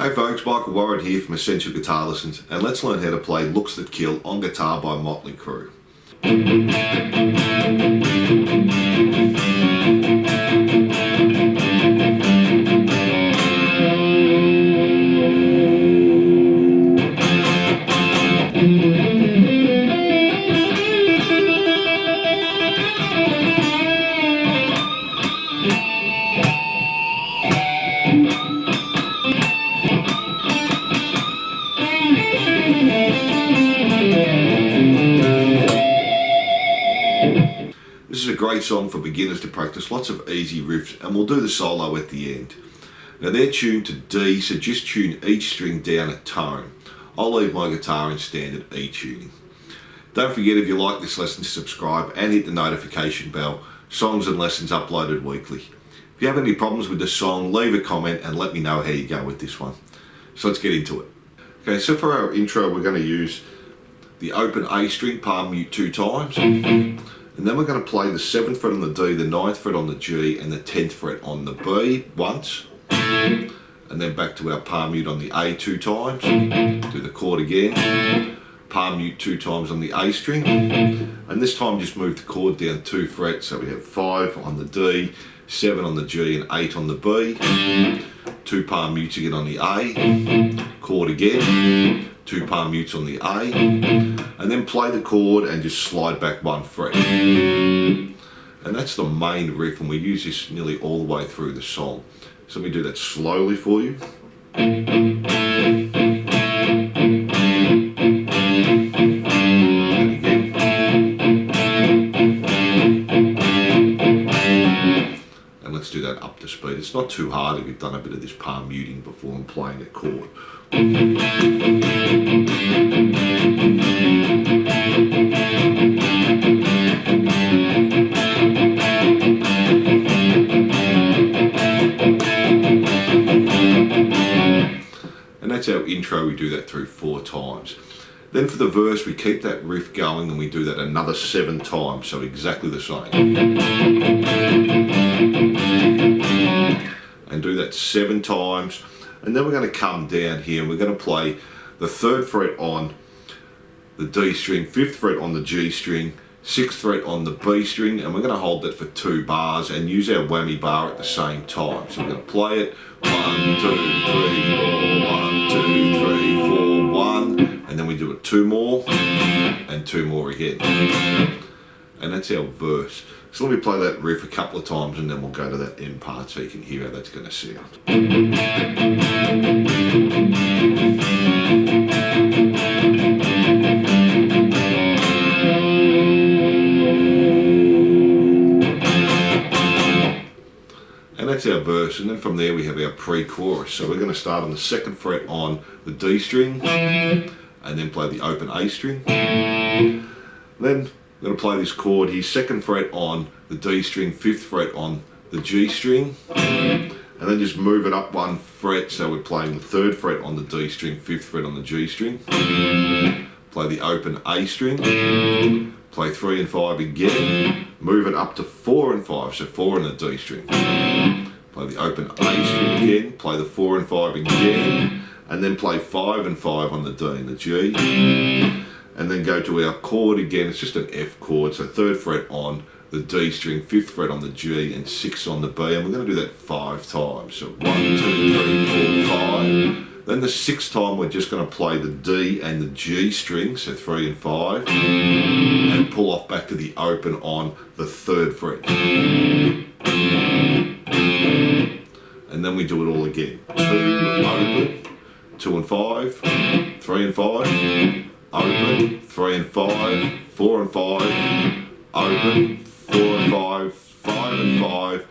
Hey folks, Michael Warren here from Essential Guitar Lessons, and let's learn how to play Looks That Kill on guitar by Motley Crue. This is a great song for beginners to practice, lots of easy riffs, and we'll do the solo at the end. Now they're tuned to D, so just tune each string down a tone. I'll leave my guitar in standard E tuning. Don't forget, if you like this lesson, to subscribe and hit the notification bell. Songs and lessons uploaded weekly. If you have any problems with the song, leave a comment and let me know how you go with this one. So let's get into it. Okay, so for our intro we're going to use the open A string, palm mute 2 times. And then we're going to play the 7th fret on the D, the 9th fret on the G, and the 10th fret on the B once. And then back to our palm mute on the A 2 times. Do the chord again. Palm mute 2 times on the A string. And this time just move the chord down 2 frets. So we have 5 on the D, 7 on the G, and 8 on the B. 2 palm mutes again on the A. Chord again. 2 palm mutes on the A, and then play the chord and just slide back 1 fret. And that's the main riff, and we use this nearly all the way through the song. So let me do that slowly for you. And again. And let's do that up to speed. It's not too hard if you've done a bit of this palm muting before and playing a chord. And that's our intro. We do that through 4 times. Then for the verse we keep that riff going and we do that another 7 times, so exactly the same. And do that 7 times. And then we're going to come down here and we're going to play the 3rd fret on the D string, 5th fret on the G string, 6th fret on the B string, and we're going to hold that for 2 bars and use our whammy bar at the same time. So we're going to play it 1, 2, 3, 4, 1, 2, 3, 4, 1, and then we do it 2 more and 2 more again. And that's our verse. So let me play that riff a couple of times and then we'll go to that end part so you can hear how that's going to sound. And that's our verse, and then from there we have our pre-chorus. So we're going to start on the 2nd fret on the D string and then play the open A string. Then I'm going to play this chord here, 2nd fret on the D string, 5th fret on the G string, and then just move it up 1 fret, so we're playing the 3rd fret on the D string, 5th fret on the G string, play the open A string, play 3 and 5 again, move it up to 4 and 5, so 4 on the D string, play the open A string again, play the 4 and 5 again, and then play 5 and 5 on the D and the G. And then go to our chord again. It's just an F chord, so 3rd fret on the D string, 5th fret on the G, and 6 on the B, and we're going to do that 5 times. So 1, 2, 3, 4, 5. Then the 6th time we're just going to play the D and the G string, so 3 and 5, and pull off back to the open on the 3rd fret. And then we do it all again. 2 open, 2 and 5, 3 and 5. Open, 3 and 5, 4 and 5, open, 4 and 5, 5 and 5.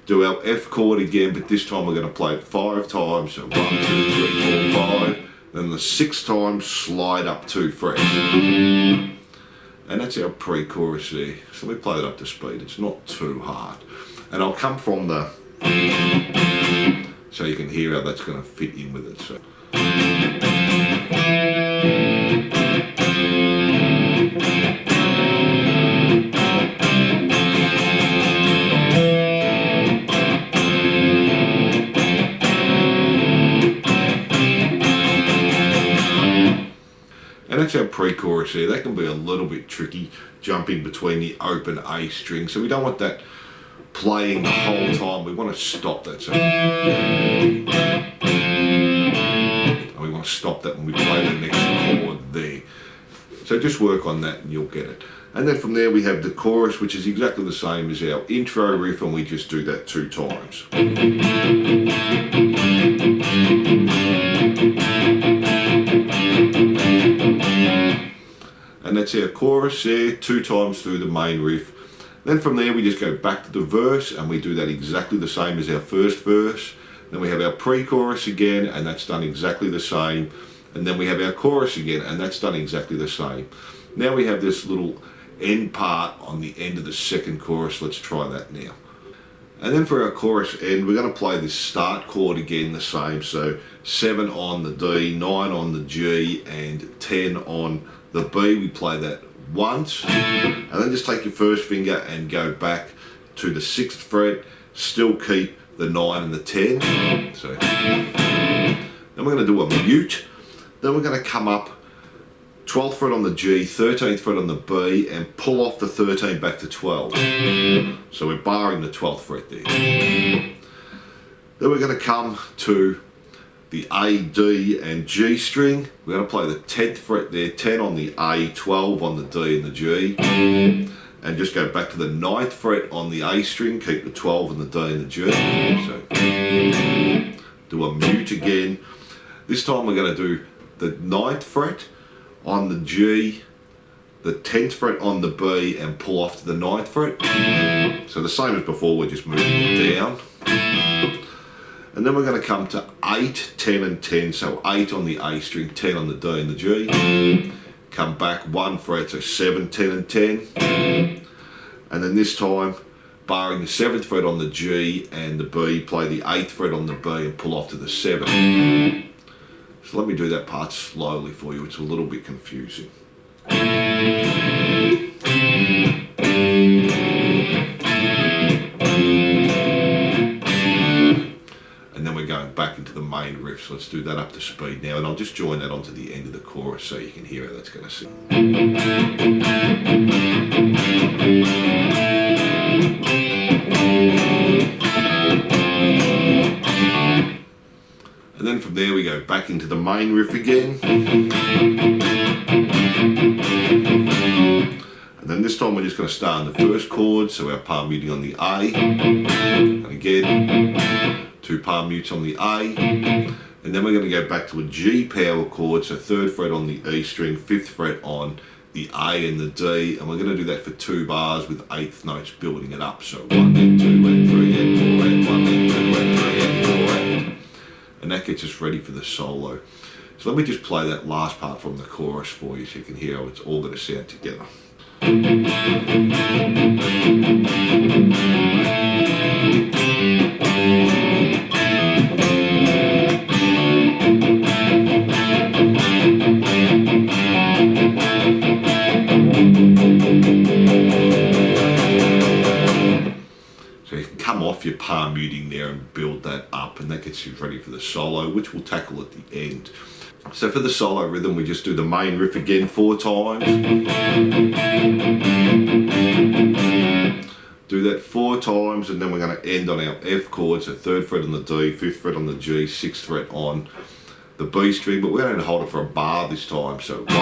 Do our F chord again, but this time we're going to play it 5 times. So 1, 2, 3, 4, 5. Then the 6th time, slide up 2 frets. And that's our pre-chorus there. So we play it up to speed. It's not too hard. And I'll come from the, so you can hear how that's going to fit in with it. So. that's our pre-chorus there. That can be a little bit tricky, jumping between the open A string. So we don't want that playing the whole time. We want to stop that. So, and we want to stop that when we play the next chord there. So just work on that and you'll get it. And then from there we have the chorus, which is exactly the same as our intro riff, and we just do that 2 times. And that's our chorus there, 2 times through the main riff. Then from there we just go back to the verse, and we do that exactly the same as our first verse. Then we have our pre-chorus again, and that's done exactly the same. And then we have our chorus again, and that's done exactly the same. Now we have this little end part on the end of the second chorus. Let's try that now. And then for our chorus end, we're going to play this start chord again the same. So 7 on the D, 9 on the G, and 10 on the B. We play that once, and then just take your first finger and go back to the 6th fret, still keep the 9 and the 10. So then we're going to do a mute. Then we're going to come up 12th fret on the G, 13th fret on the B, and pull off the 13 back to 12. So we're barring the 12th fret there. Then we're going to come to the A, D, and G string. We're going to play the 10th fret there, 10 on the A, 12 on the D and the G, and just go back to the 9th fret on the A string, keep the 12 and the D and the G. So do a mute again. This time we're going to do the 9th fret on the G, the 10th fret on the B, and pull off to the 9th fret. So the same as before, we're just moving it down. And then we're going to come to 8, 10 and 10, so 8 on the A string, 10 on the D and the G. Come back 1 fret, so 7, 10 and 10. And then this time, barring the 7th fret on the G and the B, play the 8th fret on the B and pull off to the 7. So let me do that part slowly for you, it's a little bit confusing. And then we're going back into the main riff, so let's do that up to speed now, and I'll just join that onto the end of the chorus so you can hear how that's going to sing. And then from there we go back into the main riff again. And then this time we're just going to start on the first chord, so our palm muting on the A. And again, 2 palm mutes on the A. And then we're going to go back to a G power chord, so 3rd fret on the E string, 5th fret on the A and the D. And we're going to do that for 2 bars with 8th notes building it up. So 1 and 2 and 3 and 4 and 1 and 2 and 3 and 4 and... And that gets us ready for the solo. So let me just play that last part from the chorus for you so you can hear how it's all going to sound together. So you can come off your palm muting there and build that up, and that gets you ready for the solo, which we'll tackle at the end. So for the solo rhythm, we just do the main riff again 4 times. Do that 4 times, and then we're going to end on our F chord, so 3rd fret on the D, 5th fret on the G, 6th fret on the B string, but we're going to hold it for a bar this time, so 1, 2,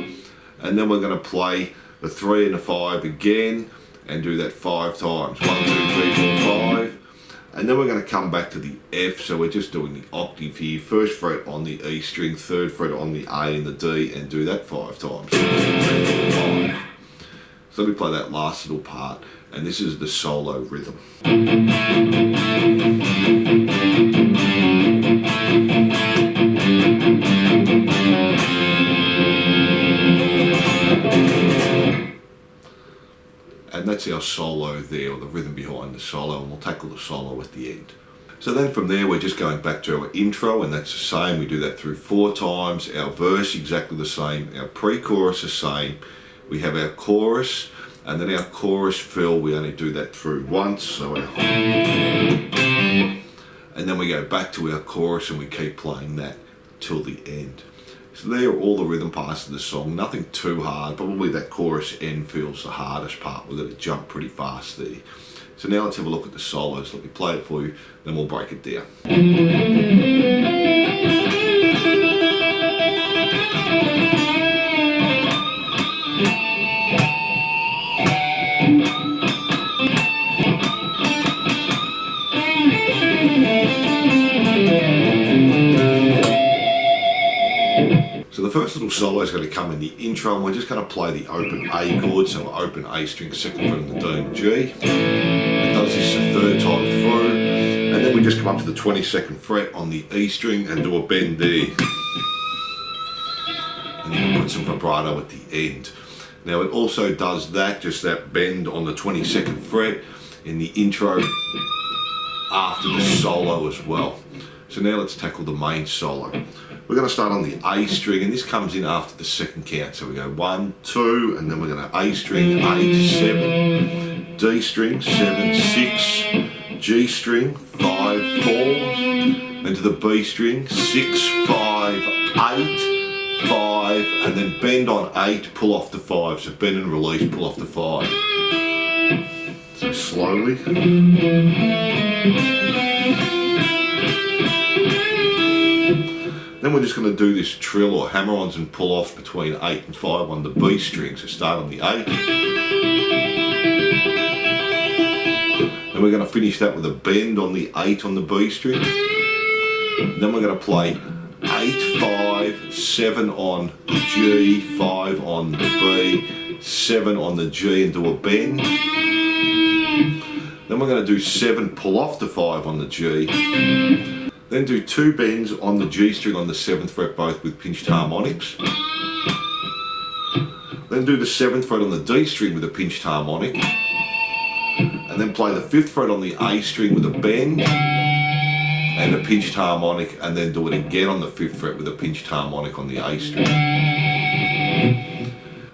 3, 4, and then we're going to play the 3 and the 5 again, and do that 5 times, 1, 2, 3, 4, 5, and then we're going to come back to the F, so we're just doing the octave here, 1st fret on the E string, 3rd fret on the A and the D, and do that 5 times, 1, 2, 3, 4, 5. So let me play that last little part, and this is the solo rhythm. And that's our solo there, or the rhythm behind the solo, and we'll tackle the solo at the end. So then from there we're just going back to our intro, and that's the same. We do that through 4 times, our verse exactly the same, our pre-chorus the same. We have our chorus, and then our chorus fill, we only do that through once, so our... And then we go back to our chorus and we keep playing that till the end. So there are all the rhythm parts of the song, nothing too hard. Probably that chorus end feels the hardest part with it. It jumped pretty fast there. So now let's have a look at the solos. Let me play it for you, then we'll break it down. So the first little solo is going to come in the intro, and we're just going to play the open A chord, so open A string, second fret on the D and G. It does this a third time through, and then we just come up to the 22nd fret on the E string and do a bend there. And you can put some vibrato at the end. Now it also does that, just that bend on the 22nd fret in the intro after the solo as well. So now let's tackle the main solo. We're going to start on the A string, and this comes in after the second count. So we go 1, 2, and then we're going to A string 8, 7, D string 7, 6, G string 5, 4, then to the B string 6, 5, 8, 5, and then bend on 8, pull off the 5. So bend and release, pull off the 5. So slowly. Then we're just going to do this trill or hammer-ons and pull-offs between 8 and 5 on the B string. So start on the 8. Then we're going to finish that with a bend on the 8 on the B string. Then we're going to play 8, 5, 7 on the G, 5 on the B, 7 on the G and do a bend. Then we're going to do 7 pull off the 5 on the G. Then do 2 bends on the G string on the 7th fret, both with pinched harmonics. Then do the 7th fret on the D string with a pinched harmonic. And then play the 5th fret on the A string with a bend and a pinched harmonic, and then do it again on the 5th fret with a pinched harmonic on the A string.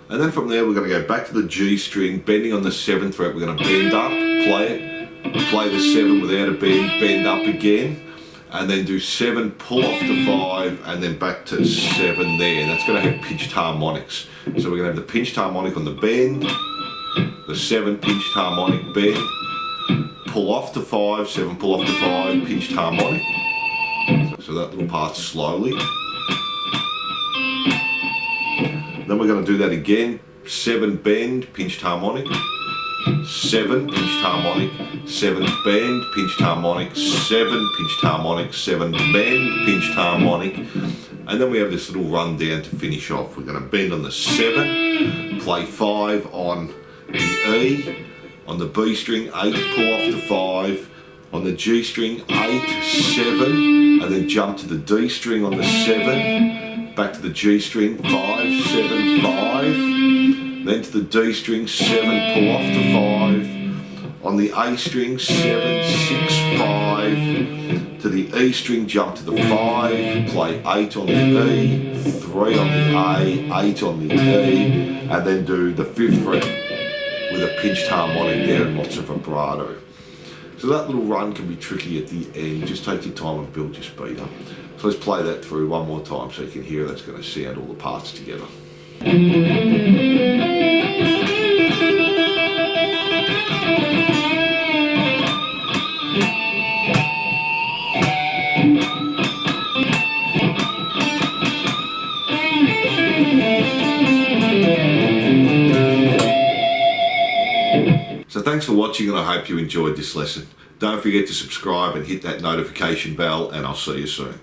And then from there we're going to go back to the G string, bending on the 7th fret. We're going to bend up, play the 7 without a bend up again, and then do 7 pull off the 5, and then back to 7 there, and that's going to have pinched harmonics. So we're going to have the pinched harmonic on the bend, the 7 pinched harmonic bend, pull off the 5, 7 pull off the 5, pinched harmonic. So that little part slowly. Then we're going to do that again, 7 bend, pinched harmonic, 7 pinched harmonic, 7 bend, pinched harmonic, 7 pinched harmonic, 7 bend, pinched harmonic, and then we have this little run down to finish off. We're going to bend on the 7, play 5 on the E, on the B string 8, pull off the 5, on the G string 8, 7, and then jump to the D string on the 7, back to the G string 5, 7, 5, then to the D string 7, pull off the 5, on the A string 7, 6, 5, to the E string, jump to the 5, play 8 on the E, 3 on the A, 8 on the E, and then do the 5th fret with a pinched harmonic there and lots of vibrato. So that little run can be tricky at the end. Just take your time and build your speed up. So let's play that through one more time so you can hear that's going to sound all the parts together. So thanks for watching, and I hope you enjoyed this lesson. Don't forget to subscribe and hit that notification bell, and I'll see you soon.